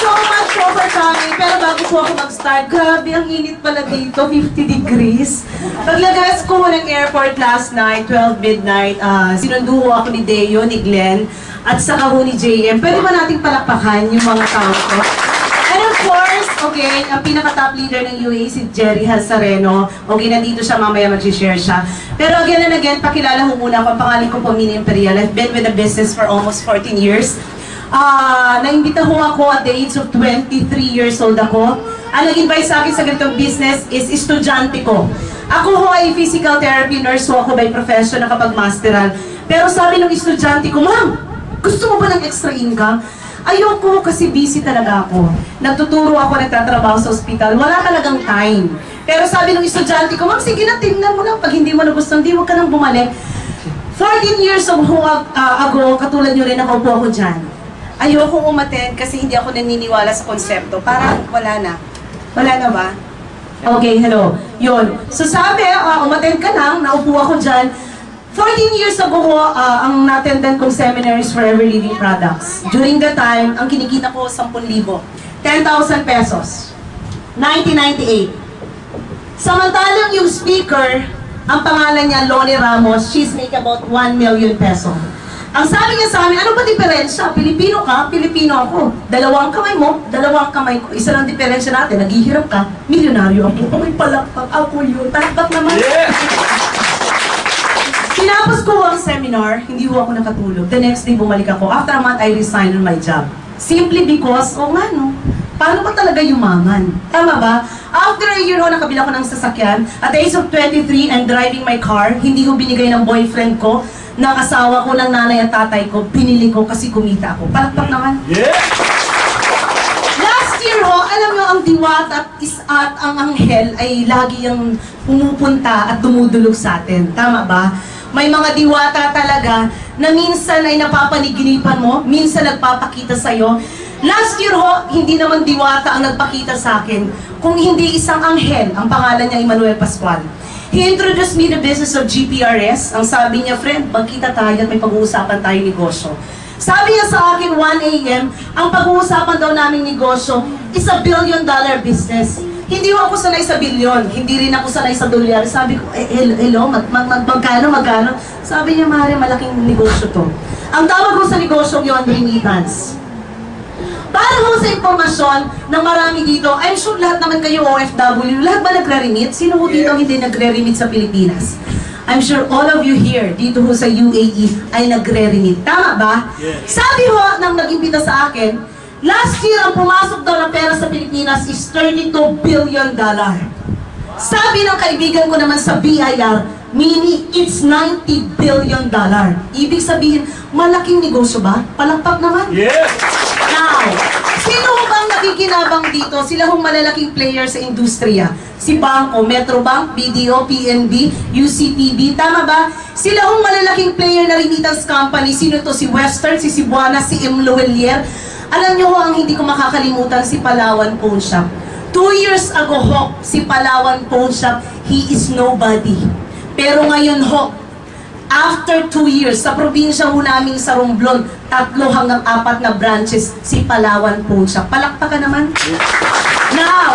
so much po for coming. Pero bago po ako mag-start, grabe, ang init pala dito, 50 degrees. Paglagas ko ng airport last night, 12 midnight, sinundo ako ni Deo, ni Glenn, at saka ho ni JM. Pwede ba nating palakpakan yung mga tao ko? And of course, okay, ang pinaka-top leader ng UAE, si Jerry Halsareno. Okay, nandito siya, mamaya mag-share siya. Pero again and again, pakilala ho muna ako. Ang pangalan ko po, Mina Imperial. I've been with the business for almost 14 years. Naimbita ho ako at the age of 23 years old ako. Ang nag-invite sa akin sa ganitong business is estudyante ko. Ako ho ay physical therapy nurse ho ako by profession, nakapag-masteral. Pero sabi ng estudyante ko, ma'am, gusto mo ba ng extra income? Ayoko kasi busy talaga ako. Nagtuturo ako, nagtatrabaho sa ospital. Wala talagang time. Pero sabi ng estudyante ko, ma'am, sige na, tingnan mo lang. Pag hindi mo nagustuhan, hindi mo ka nang bumalik. 14 years ago, katulad nyo rin, nakaupo ako dyan. Ayoko umattend kasi hindi ako naniniwala sa konsepto. Parang wala na. Wala na ba? Okay, hello. Yun. So sabi, umattend ka lang, naupo ako dyan. 14 years ago, ang natendan kong seminaries for Ever Living Products. During that time, ang kinikita ko 10,000. 10,000 pesos. 1998. Samantalang yung speaker, ang pangalan niya, Loni Ramos, she's make about 1 million peso. Ang sabi niya sa amin, ano ba diferensya? Pilipino ka, Pilipino ako. Dalawang kamay mo, dalawang kamay ko. Isa lang diferensya natin, naghihirap ka, milyonaryo ako. May palakpak, ako yun. Palakpak naman. Yeah! Tinapos ko ang seminar, hindi ko ako nakatulog. The next day, bumalik ako. After a month, I resigned on my job. Simply because, paano ba talaga yumaman? Tama ba? After a year, nakabila ko ng sasakyan. At the age of 23, I'm driving my car. Hindi ko binigay ng boyfriend ko, ng asawa ko, ng nanay at tatay ko. Pinili ko kasi kumita ako. Palakpak naman. Yeah! Last year, alam nyo, ang diwata at ang anghel ay lagi yung pumupunta at dumudulog sa atin. Tama ba? May mga diwata talaga na minsan ay napapaniginipan mo, minsan nagpapakita sa'yo. Last year hindi naman diwata ang nagpakita sa akin, kung hindi isang anghel, ang pangalan niya Emmanuel Pascual. He introduced me the business of GPRS. Ang sabi niya, friend, magkita tayo at may pag-uusapan tayo negosyo. Sabi niya sa akin, 1 AM, ang pag-uusapan daw naming negosyo is $1 billion business. Hindi ako sanay sa bilyon, hindi rin ako sanay sa dolyar. Sabi ko, hello, magkano? Sabi niya, Mari, malaking negosyo to. Ang tawag ko sa negosyo yun, remittance. Para mo sa impormasyon ng marami dito, I'm sure lahat naman kayo OFW, lahat ba nagre-remit? Sino ho dito hindi nagre-remit sa Pilipinas? I'm sure all of you here, dito ho sa UAE, ay nagre-remit. Tama ba? Yes. Sabi ho, nang nag-imbita sa akin, last year, ang pumasok daw ng pera sa Pilipinas is $32 billion. Sabi ng kaibigan ko naman sa BIR, Mini, it's $90 billion. Ibig sabihin, malaking negosyo ba? Palakpak naman. Yes! Now, sino bang nakikinabang dito? Sila hong malalaking player sa industriya. Si Bangko, Metrobank, BDO, PNB, UCTB, tama ba? Sila hong malalaking player na remittance company. Sino to? Si Western, si Cebuana, si Imloelier. Alam nyo ho, ang hindi ko makakalimutan, si Palawan Pawn Shop. 2 years ago ho, si Palawan Pawn Shop, he is nobody. Pero ngayon ho, after 2 years, sa probinsya ho namin sa Romblon, 3 hanggang 4 na branches, si Palawan Pawn Shop. Palakpakan naman. Now,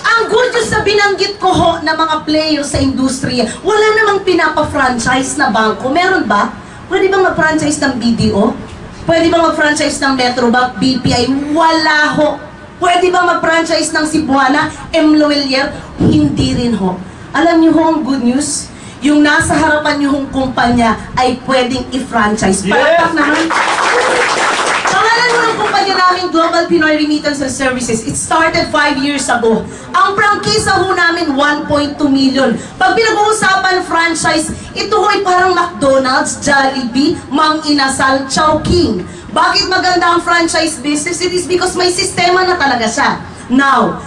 ang good news na binanggit ko ho na mga players sa industriya, wala namang pinapa-franchise na bangko. Meron ba? Pwede bang mag-franchise ng BDO? Pwede ba mag-franchise ng Metrobank, BPI? Wala ho. Pwede ba mag-franchise ng Cebuana, Imloelier? Hindi rin ho. Alam niyo ho ang good news? Yung nasa harapan niyo hong kumpanya ay pwedeng i-franchise. Palakpak naman. Pangalan mo ng kumpanya namin, Global Pinoy Remittance and Services. It started 5 years ago. Ang prangkisa ho namin, 1.2 million. Pag pinag-uusapan franchise, ito ho ay parang McDonald's, Jollibee, Mang Inasal, Chowking. Bakit maganda ang franchise business? It is because may sistema na talaga siya. Now,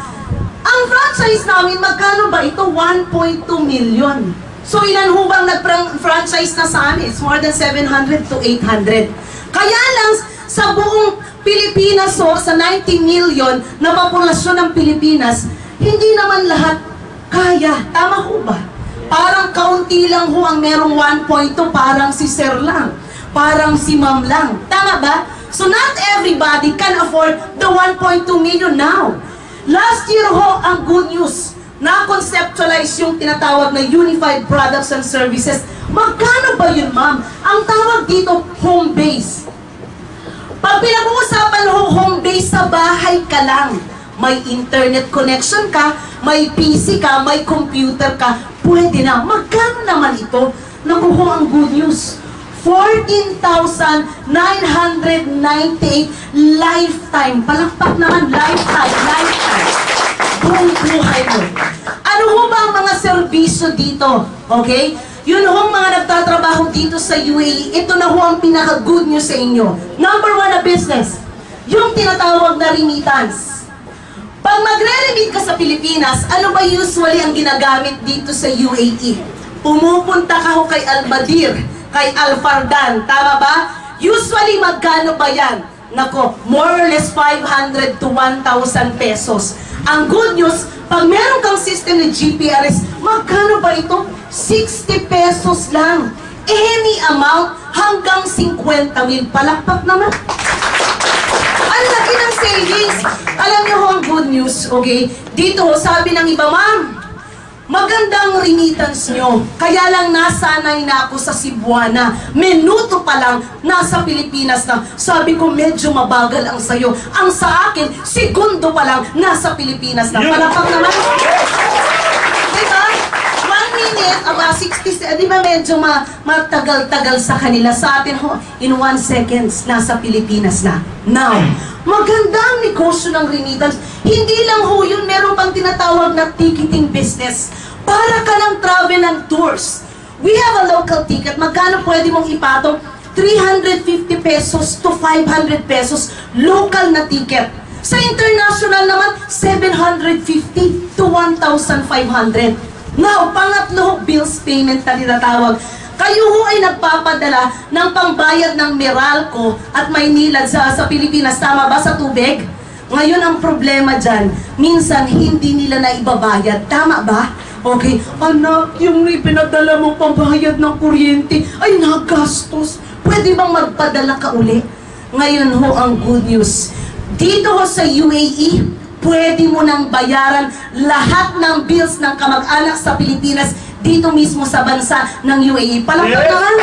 ang franchise namin, magkano ba ito? 1.2 million. So, ilan ho bang nag-franchise na sa amin? It's more than 700 to 800. Kaya lang, sa buong Pilipinas, sa 90 million na populasyon ng Pilipinas, hindi naman lahat kaya. Tama ho ba? Parang kaunti lang ho ang merong 1.2, parang si Sir lang. Parang si Ma'am lang. Tama ba? So not everybody can afford the 1.2 million now. Last year ho, ang good news, na-conceptualize yung tinatawag na Unified Products and Services. Magkano ba yun, ma'am? Ang tawag dito, home base. Pag pinag-uusapan ho, home base, sa bahay ka lang. May internet connection ka, may PC ka, may computer ka, pwede na. Magkano naman ito? Naku ho, ang good news. 14,998 lifetime. Palakpak naman, lifetime. Buong buhay mo. Ano ho ba ang mga serbisyo dito? Okay? Yun ho ang mga nagtatrabaho dito sa UAE. Ito na ho ang pinaka-good news sa inyo. Number 1 na business. Yung tinatawag na remittance. Pag magre-remit ka sa Pilipinas, ano ba usually ang ginagamit dito sa UAE? Pumupunta ka ho kay Al-Badir, kay Al-Fardan, tama ba? Usually, magkano ba yan? Nako, more or less 500 to 1,000 pesos. Ang good news, pag meron kang system ng GPRS, magkano ba ito? 60 pesos lang. Any amount, hanggang 50,000. Palakpak naman. Ang laki ng savings. Alam niyo ho ang good news, okay? Dito, sabi ng iba, ma'am, magandang remittance nyo. Kaya lang nasanay na ako sa Cebuana. Minuto pa lang, nasa Pilipinas na. Sabi ko, medyo mabagal ang sayo. Ang sa akin, segundo pa lang, nasa Pilipinas na. Palakpak naman. Diba? 1 minute, about 60, di ba medyo matagal-tagal sa kanila. Sa atin, ho, in 1 seconds, nasa Pilipinas na. Now, maganda ang negosyo ng remittance. Hindi lang ho yun, meron pang tinatawag na ticketing business. Para ka ng travel and tours. We have a local ticket. Magkano pwede mong ipatong? 350 pesos to 500 pesos. Local na ticket. Sa international naman, 750 to 1,500. Now, pangatlo, bills payment na tinatawag. Kayo ho ay nagpapadala ng pangbayad ng Meralco at Maynilad sa Pilipinas. Tama ba sa tubig? Ngayon ang problema dyan, minsan hindi nila na ibabayad. Tama ba? Okay, anak, yung pinadala mo pambayad ng kuryente ay nagastos. Pwede bang magpadala ka uli? Ngayon ho ang good news. Dito ho sa UAE, pwede mo nang bayaran lahat ng bills ng kamag-anak sa Pilipinas dito mismo sa bansa ng UAE. Palakpak naman.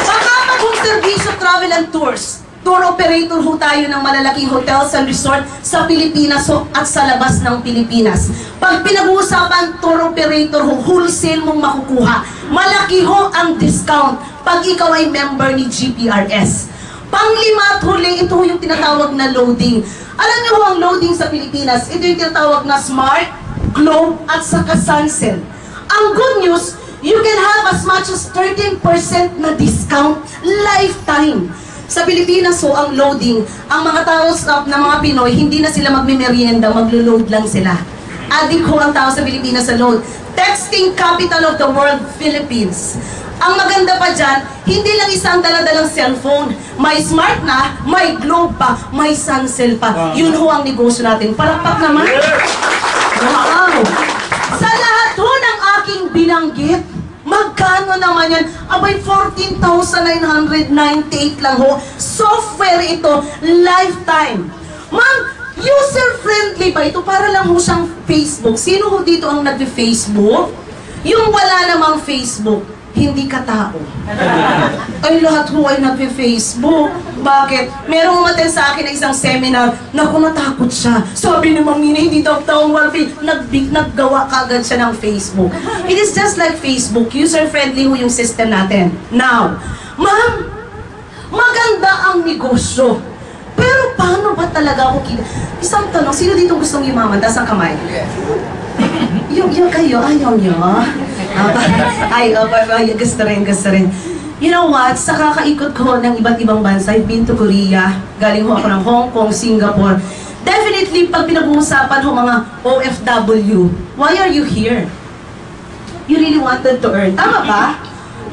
Pangapat hong servisyo, travel and tours. Tour operator ho tayo ng malalaking hotels and resort sa Pilipinas ho at sa labas ng Pilipinas. Pag pinag-uusapan tour operator ho, wholesale mong makukuha. Malaki ho ang discount pag ikaw ay member ni GPRS. Panglima at huli, ito ho yung tinatawag na loading. Alam niyo ho ang loading sa Pilipinas, ito yung tinatawag na Smart, Globe at saka Suncell. Ang good news, you can have as much as 13% na discount lifetime. Sa Pilipinas ho, ang loading, ang mga tao na mga Pinoy, hindi na sila magme-merienda, maglo-load lang sila. Adik ho ang tao sa Pilipinas sa load. Texting capital of the world, Philippines. Ang maganda pa dyan, hindi lang isang dala-dalang cellphone. May smart na, may globe pa, may Suncell pa. Yun ho ang negosyo natin. Palakpak naman. Wow! Sa lahat ho ng aking binanggit, magkano naman yan? Abay, 14,998 lang ho. Software ito, lifetime. Ma'am, user-friendly ba ito? Para lang ho siyang Facebook. Sino ho dito ang nag-Facebook? Yung wala namang Facebook, hindi ka tao. Ay, lahat ho ay nag-Facebook. Bakit? Merong umaten sa akin na isang seminar, naku, natakot siya. Sabi ni Ma'am Nina, hindi daw taong walfi. Naggawa kagad siya ng Facebook. It is just like Facebook. User-friendly ho yung system natin. Now, ma'am, maganda ang negosyo. Pero paano ba talaga ako kita? Isang tanong, sino dito gustong yumaman? Taas ang kamay. Yung kayo, ayaw nyo. Ay, gusto rin. You know what? Sa kakaikot ko ng iba't ibang bansa, I've been to Korea, galing ho ako ng Hong Kong, Singapore. Definitely, pag pinag-uusapan ho mga OFW, why are you here? You really wanted to earn. Tama ba?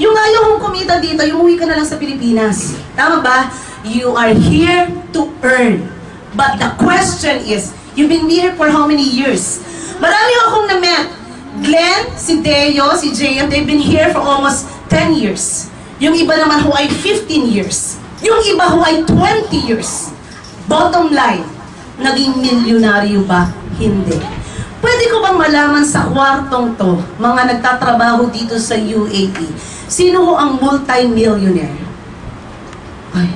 Yung ayaw hong kumita dito, yung uwi ka na lang sa Pilipinas. Tama ba? You are here to earn. But the question is, you've been here for how many years? Marami akong na-met. Glenn, si Deo, si JM, they've been here for almost 10 years. Yung iba naman ho ay 15 years. Yung iba ho ay 20 years. Bottom line, naging milyonaryo ba? Hindi. Pwede ko bang malaman sa kwartong to, mga nagtatrabaho dito sa UAE, sino ho ang multi-millionaire? Ay.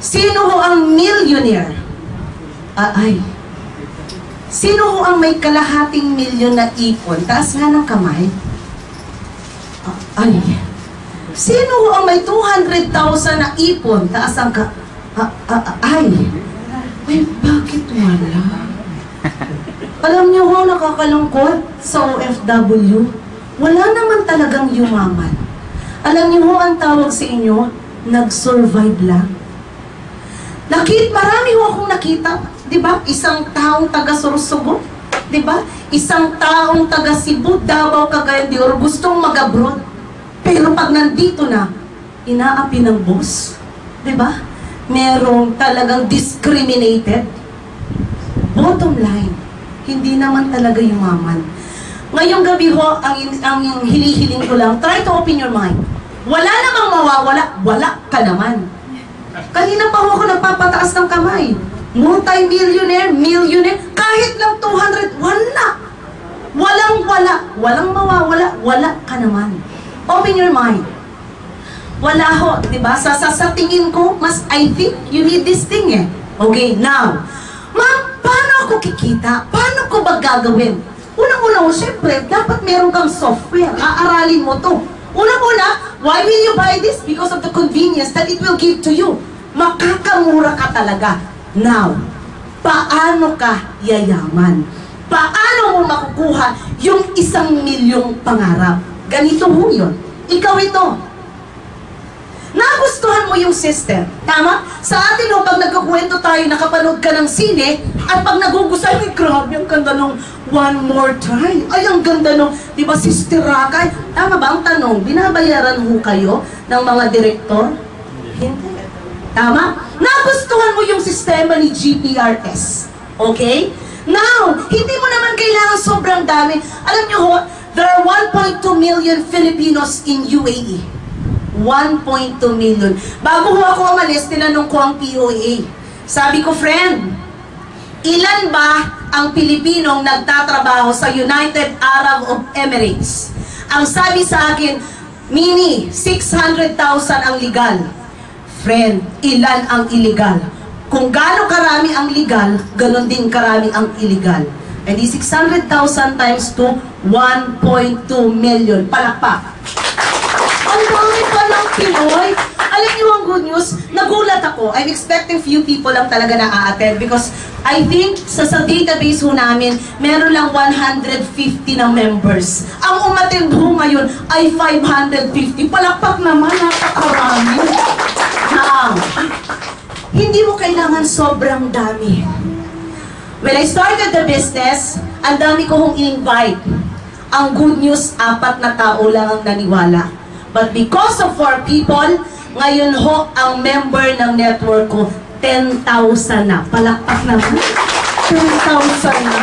Sino ho ang millionaire? Sino ho ang may kalahating milyon na ipon? Taas nga ng kamay. Sino ho ang may 200,000 na ipon? Taas ang bakit wala? Alam niyo ho, nakakalungkot sa OFW. Wala naman talagang yumaman. Alam niyo ho, ang tawag sa inyo, nag-survive lang. Marami ho akong nakita, di ba? Isang taong taga Sorsogon, di ba? Isang taong taga Cebu, Davao, Cagayan de Oro, gustong mag-abroad. Pero pag nandito na, inaapi ng boss, di ba? Merong talagang discriminated. Bottom line, hindi naman talaga yumaman. Ngayong gabi ho, ang hinihiling ko lang, try to open your mind. Wala namang mawawala, wala ka naman. Kanina pa ako nagpapataas ng kamay. Multi-millionaire, millionaire, kahit lang 200, wala. Walang mawawala, wala ka naman. Open your mind. Wala ho, di ba? Sa tingin ko, I think you need this thing eh. Okay, now, ma'am, paano ako kikita? Paano ko ba gagawin? Unang-una ho, syempre, dapat meron kang software. Aaralin mo to. Unang-una, why will you buy this? Because of the convenience that it will give to you. Makakamura ka talaga. Now, paano ka yayaman? Paano mo makukuha yung 1 milyong pangarap? Ganito ho yun. Ikaw ito. Nagustuhan mo yung system. Tama? Sa atin ho, pag nagkakwento tayo, nakapanood ka ng sine, at pag nagugustuhan, ay grabe, ang ganda nung One More Time. Ay, ang ganda nung, di ba, Sister Rakay? Tama ba ang tanong? Binabayaran ho kayo ng mga direktor? Hindi. Tama? Nagustuhan mo yung sistema ni GPRS. Okay? Now, hindi mo naman kailangan sobrang dami. Alam nyo ho, there are 1.2 million Filipinos in UAE. 1.2 million. Bago ho ako umalis, tinanong ko ang POA. Sabi ko, friend, ilan ba ang Pilipinong nagtatrabaho sa United Arab Emirates? Ang sabi sa akin, Mini, 600,000 ang legal. Friend, ilan ang illegal? Kung gaano karami ang legal, ganon din karami ang illegal. And di 600,000 times 2, 1.2 million. Palakpak. Ang dami pa ng Pinoy. Alam niyo ang good news, nagulat ako. I'm expecting few people lang talaga na a-attend because I think sa database ho namin, meron lang 150 na members. Ang umattend ho ngayon ay 550. Palakpak naman, napakarami. Now, hindi mo kailangan sobrang dami. When I started the business, ang dami ko hong in-invite. Ang good news, 4 na tao lang ang naniwala. But because of 4 people, ngayon ho, ang member ng network ko, 10,000 na. Palakpak naman. 10,000 na.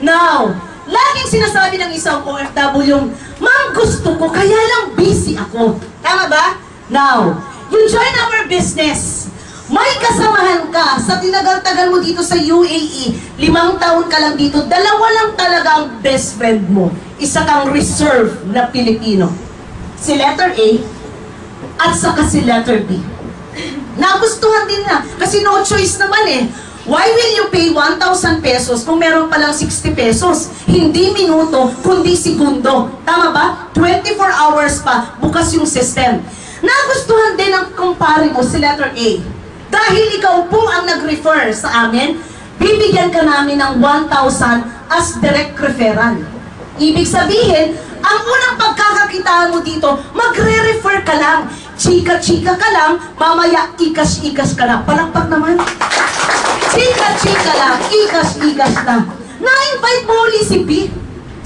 Now, laging sinasabi ng isang OFW, ma'am, gusto ko, kaya lang busy ako. Tama ba? Now, you join our business. May kasamahan ka sa tinagal-tagal mo dito sa UAE. 5 taon ka lang dito. 2 lang talaga ang best friend mo. Isa kang reserve na Pilipino. Si letter A at saka si letter B. Nagustuhan din na. Kasi no choice naman eh. Why will you pay 1,000 pesos kung meron palang 60 pesos? Hindi minuto, kundi segundo. Tama ba? 24 hours pa, bukas yung system. Nagustuhan din ang kumpare mo si letter A. Dahil ikaw po ang nag-refer sa amin, bibigyan ka namin ng 1,000 as direct referral. Ibig sabihin, ang unang pagkakakitaan mo dito, magre-refer ka lang. Chika-chika ka lang, mamaya ikas-ikas ka na. Palakpak naman. Chika-chika lang, ikas-ikas na. Na-invite mo ulit si B.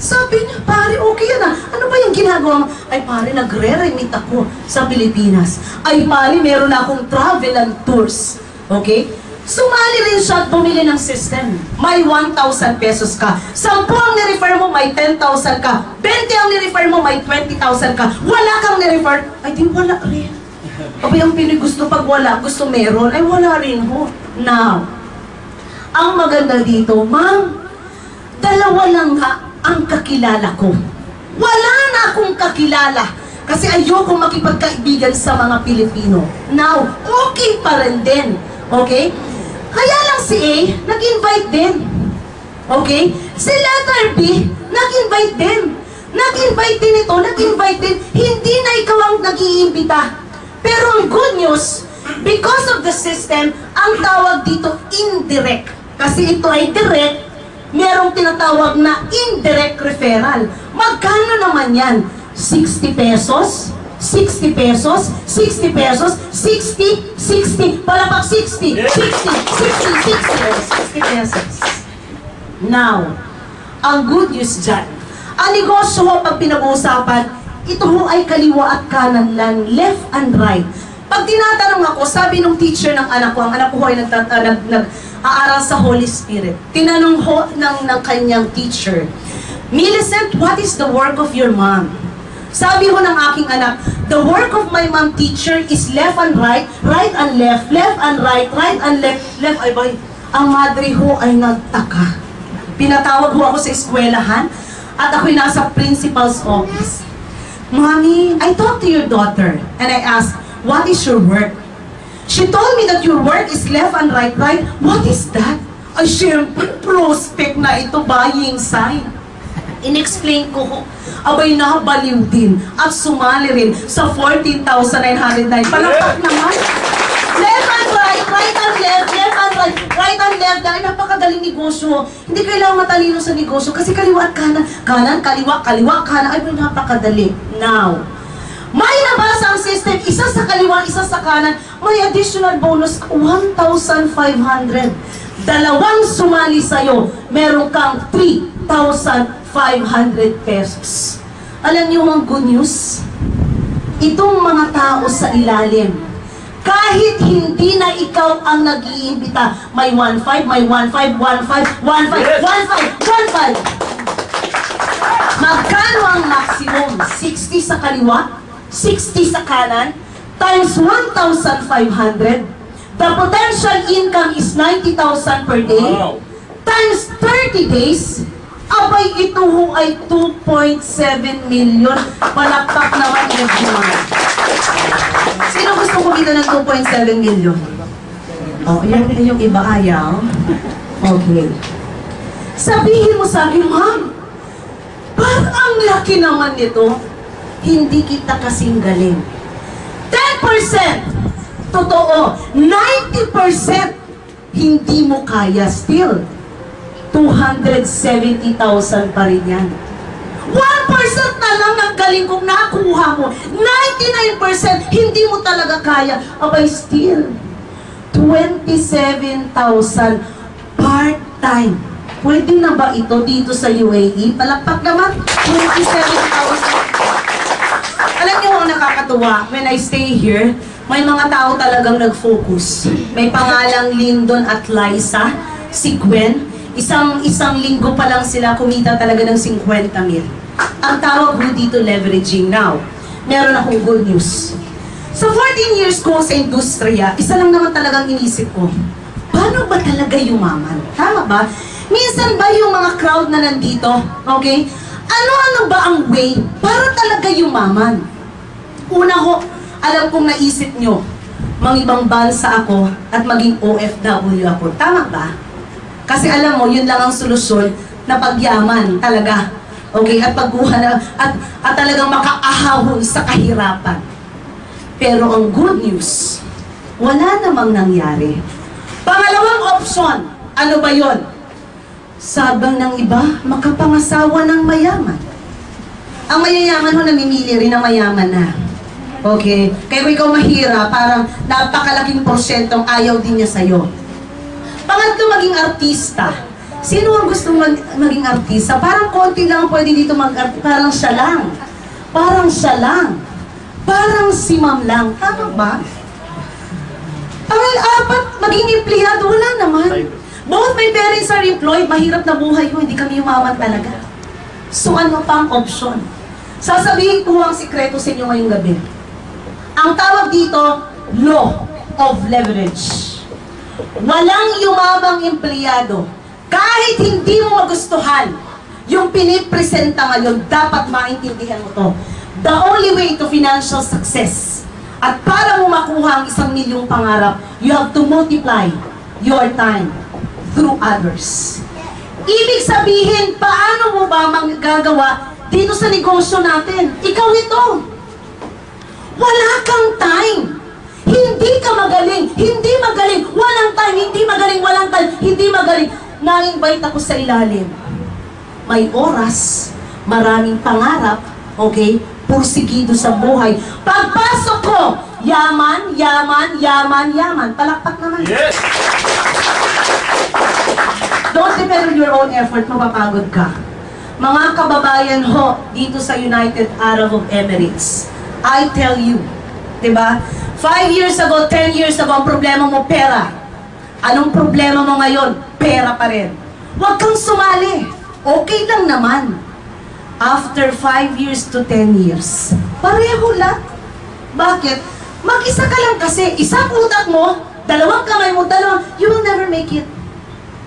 Sabi niya, pare, okay yan ah. Ano ba yung ginagawa mo? Ay, pare, nagre-remit ako sa Pilipinas. Ay, pare, meron akong travel and tours. Okay? Sumali rin siya at bumili ng system. May 1,000 pesos ka. 10 ang nirefer mo, may 10,000 ka. 20 ang nirefer mo, may 20,000 ka. Wala kang nirefer, ay di wala rin. Abay, ang Pinoy gusto pag wala, gusto meron, ay wala rin ho. Now, ang maganda dito, ma'am, dalawa lang nga ang kakilala ko. Wala na akong kakilala kasi ayoko makipagkaibigan sa mga Pilipino. Now, okay pa rin din. Okay? Kaya lang si A, nag-invite din. Okay? Si letter B, nag-invite din. Nag-invite din ito, nag-invite din. Hindi na ikaw ang nag-iimbita. Pero ang good news, because of the system, ang tawag dito indirect. Kasi ito ay direct, merong tinatawag na indirect referral. Magkano naman yan? 60 pesos? 60 pesos? 60 pesos? 60? 60? Palapak 60? 60? 60 pesos. Now, ang good news dyan, ang negosyo ho pag pinag-uusapan, ito ho ay kaliwa at kanan lang, left and right. Pag tinatanong ako, sabi nung teacher ng anak ko, ang anak ko ay nag-aaral sa Holy Spirit. Tinanong ho ng kanyang teacher, Millicent, what is the work of your mom? Sabi ho ng aking anak, the work of my mom teacher is left and right and left and right and left. Ay boy, ang madre ho ay nagtaka. Pinatawag ho ako sa eskwelahan at ako'y nasa principal's office. Mommy, I talked to your daughter and I asked, what is your work? She told me that your work is left and right. What is that? Ay, syempre, prospect na ito, buying sign. In-explain ko ho, abay nakabaliw din at sumali rin sa 14,909. Palakpak naman. Left and right and left and left. Dahil napakadaling negosyo. Hindi kailangan matalino sa negosyo kasi kaliwa at kanan, kaliwa, kanan. Ay, napakadali. Now, may nabasa ang system, isa sa kaliwa, isa sa kanan, may additional bonus, 1,500. Dalawang sumali sa'yo, meron kang 3,500 pesos. Alam niyo ang good news? Itong mga tao sa ilalim, kahit hindi na ikaw ang nag-iimbita, may 1,500, may 1,500, 1,500. Magkano ang maximum? 60 sa kaliwa, 60 sa kanan, times 1,500. The potential income is 90,000 per day. Wow. Times 30 days, abay ito ho ay 2.7 million. Palakpak naman everyone. Sino gusto kumita ng 2.7 million? Oh, yung iba ayaw. Okay. Sabihin mo sa akin, ma'am, parang ang laki naman nito. Hindi kita kasing galing. 10%! Totoo, 90% hindi mo kaya still. 270,000 pa rin yan. 1% na lang ng galing kong nakuha mo. 99% hindi mo talaga kaya. Abay still, 27,000 part-time. Pwede na ba ito dito sa UAE? Palakpak naman, 27,000. Alam niyo ang nakakatuwa, when I stay here, may mga tao talagang nag-focus. May pangalang Lyndon at Liza, si Gwen. Isang linggo pa lang sila kumita talaga ng 50,000. Ang tawag mo dito leveraging. Now, meron akong good news. Sa 14 years ko sa industriya, isa lang naman talagang inisip ko, paano ba talaga yumaman? Tama ba? Minsan ba yung mga crowd na nandito, okay? Ano-ano ba ang way para talaga yumaman? Una ho, alam kong naisip nyo, mangibang bansa ako at maging OFW ako. Tama ba? Kasi alam mo, yun lang ang solusyon na pagyaman talaga. Okay? At pagbuha na, at talagang makaahawon sa kahirapan. Pero ang good news, wala namang nangyari. Pangalawang option, ano ba yon? Sabang ng iba, makapangasawa ng mayaman. Ang mayayaman ho, namimili rin ng mayaman na. Okay? Kaya kung ikaw mahira, parang napakalaking porsyentong ayaw din niya sa'yo. Pangatlo, maging artista. Sino ang gusto maging artista? Parang konti lang pwede dito mag-artista. Parang siya lang. Parang siya lang. Parang si ma'am lang. Tama ba? Pang-apat, maging empleyado. Wala naman. Both my parents are employed. Mahirap na buhay ko. Hindi kami umaman talaga. So ano pa ang option? Sasabihin ko ang sikreto sa inyo ngayong gabi. Ang tawag dito, law of leverage. Walang yumamang empleyado. Kahit hindi mo magustuhan yung pinipresenta ngayon, dapat maintindihan mo to. The only way to financial success, at para mo makuha ang 1 milyong pangarap, you have to multiply your time through others. Ibig sabihin, paano mo ba magagawa dito sa negosyo natin? Ikaw ito. Wala kang time. Hindi ka magaling. Hindi magaling. Walang time. Hindi magaling. Walang time. Hindi magaling. Na-invite ako sa ilalim. May oras, maraming pangarap, okay? Pursigido sa buhay. Pagpasok ko, yaman, yaman, yaman, yaman. Palakpak naman. Yes! Don't depend on your own effort, mapapagod ka. Mga kababayan ho, dito sa United Arab Emirates, I tell you, diba? 5 years ago, 10 years ago, ang problema mo, pera. Anong problema mo ngayon? Pera pa rin. Huwag kang sumali. Okay lang naman. After 5 years to 10 years, pareho lang. Bakit? Mag-isa ka lang kasi. Isang utak mo, dalawang kamay mo, you will never make it.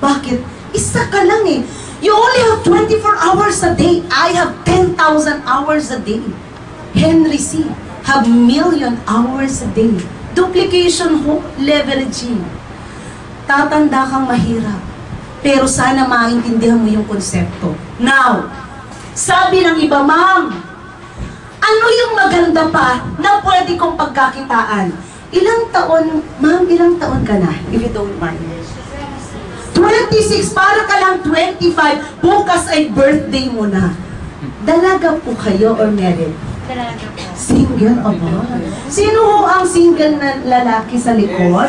Bakit? Isa ka lang eh. You only have 24 hours a day. I have 10,000 hours a day. Henry C. have million hours a day. Duplication ho, leveraging. Tatanda kang mahirap. Pero sana maintindihan mo yung konsepto. Now, sabi ng iba, ma'am, ano yung maganda pa na pwede kong pagkakitaan? Ilang taon, ma'am, ilang taon ka na? If you don't mind. 26, para ka lang 25, bukas ay birthday mo na. Dalaga po kayo or married? Dalaga po. Single? Aba. Sino ho ang single na lalaki sa likod?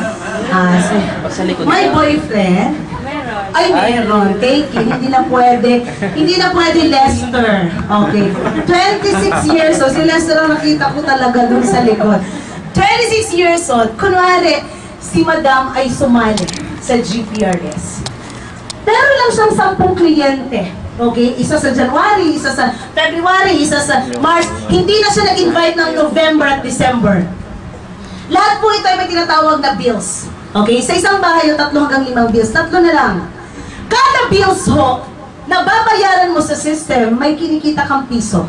Sa likod May ka. boyfriend? Meron. Ay, meron. Take it. Hindi na pwede Lester. Okay. 26 years old. Si Lester ang nakita ko talaga dun sa likod. 26 years old. Kunwari, si Madam ay sumali sa GPRS. Pero lang siyang 10 kliyente. Okay? Isa sa January, isa sa February, isa sa March. Hindi na siya nag-invite ng November at December. Lahat po ito ay may tinatawag na bills. Okay? Sa isang bahay, 3 hanggang 5 bills. 3 na lang. Kada bills ho, na babayaran mo sa system, may kinikita kang piso.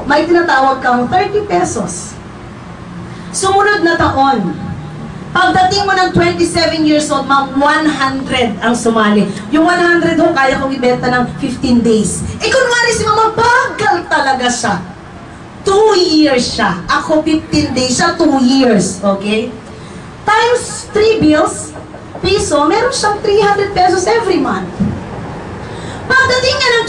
May tinatawag kang 30 pesos. Sumunod na taon, pagdating mo ng 27 years old, ma'am, 100 ang sumali. Yung 100 ho, kaya kong ibenta ng 15 days. Eh, kunwari si mama, bagal talaga siya. 2 years siya. Ako 15 days, siya 2 years. Okay? Times 3 bills, piso, meron siyang 300 pesos every month. Pagdating niya ng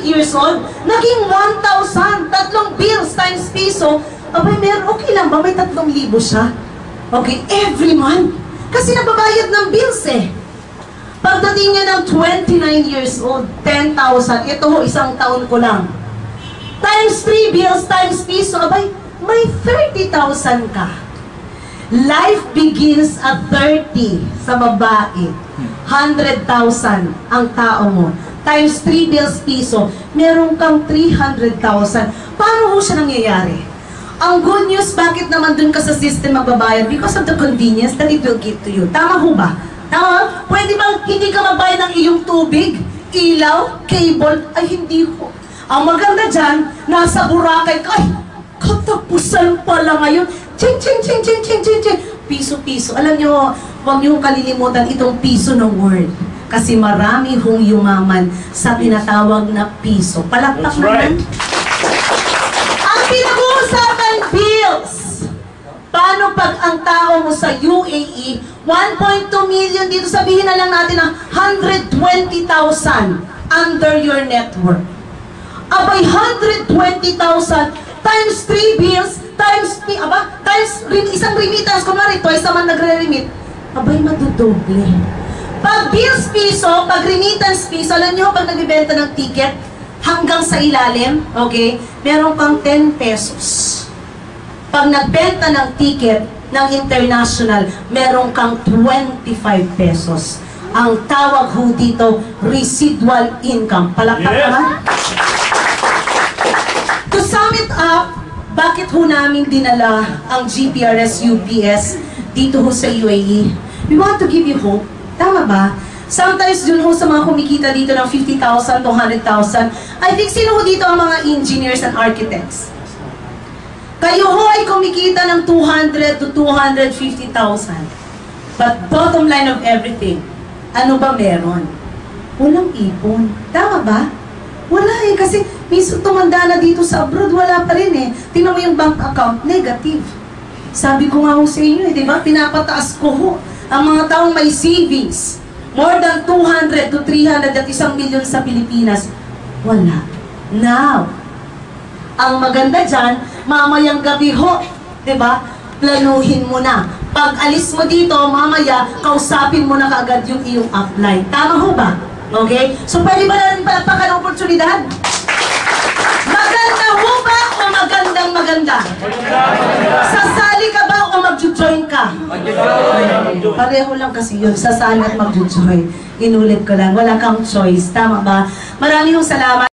28 years old, naging 1,000. 3 bills times piso, abay, meron, okay lang ba? May 3,000 siya. Okay, every month. Kasi nababayad ng bills eh. Pagdating niya ng 29 years old, 10,000. Ito ho, isang taon ko lang. Times 3 bills, times piso, abay, may 30,000 ka. Life begins at 30 sa babae. 100,000 ang tao mo. Times 3 bills piso, meron kang 300,000. Paano ho siya nangyayari? Ang good news, bakit naman dun ka sa system magbabayad? Because of the convenience that it will give to you. Tama ho ba? Tama? Pwede bang hindi ka magbayad ng iyong tubig, ilaw, cable? Ay, hindi ho. Ang maganda dyan, nasa Boracay ka. Ay, katapusan pala ngayon. Ching, ching, ching, ching, ching, ching, ching. Piso-piso. Alam nyo, huwag nyo kalilimutan itong piso ng word. Kasi marami hong yumaman sa tinatawag na piso. Palakpak That's right. naman. Ang pinag-uusapan, bills. Paano pag ang tao mo sa UAE, 1.2 million dito, sabihin na lang natin na 120,000 under your network. Abay, 120,000 times 3 bills, times isang remittance, kunwari, twice naman nagre-remit, abay, madudoble. Pag bills piso, pag remittance piso, alam nyo, pag nagbibenta ng ticket, hanggang sa ilalim, okay, meron kang 10 pesos. Pag nagbenta ng ticket ng international, meron kang 25 pesos. Ang tawag ho dito, residual income. Palakpak Yes. naman. To sum it up, bakit ho namin dinala ang GPRS UPS dito ho sa UAE? We want to give you hope. Tama ba? Sometimes dun ho sa mga kumikita dito ng 50,000 to 100,000, I think sino ho dito ang mga engineers and architects? Kayo ho ay kumikita ng 200 to 250,000. But bottom line of everything, ano ba meron? Walang ipon. Tama ba? Wala eh, kasi minsan tumanda na dito sa abroad, wala pa rin eh. Tingnan mo yung bank account, negative. Sabi ko nga ho sa inyo eh, di ba? Pinapataas ko ho ang mga taong may savings. More than 200 to 300 at 1 milyon sa Pilipinas. Wala. Now, ang maganda dyan, mamayang gabi ho, di ba? Planuhin mo na. Pag alis mo dito, mamaya, kausapin mo na kaagad yung iyong upline. Tama ho ba? Okay? So, pwede ba natin palagpakan ang oportunidad? Maganda ho ba o magandang maganda? Sasali ka ba o mag-join ka? Pareho lang kasi yun. Sasali at mag-join. Inulit ko lang. Wala kang choice. Tama ba? Maraming salamat.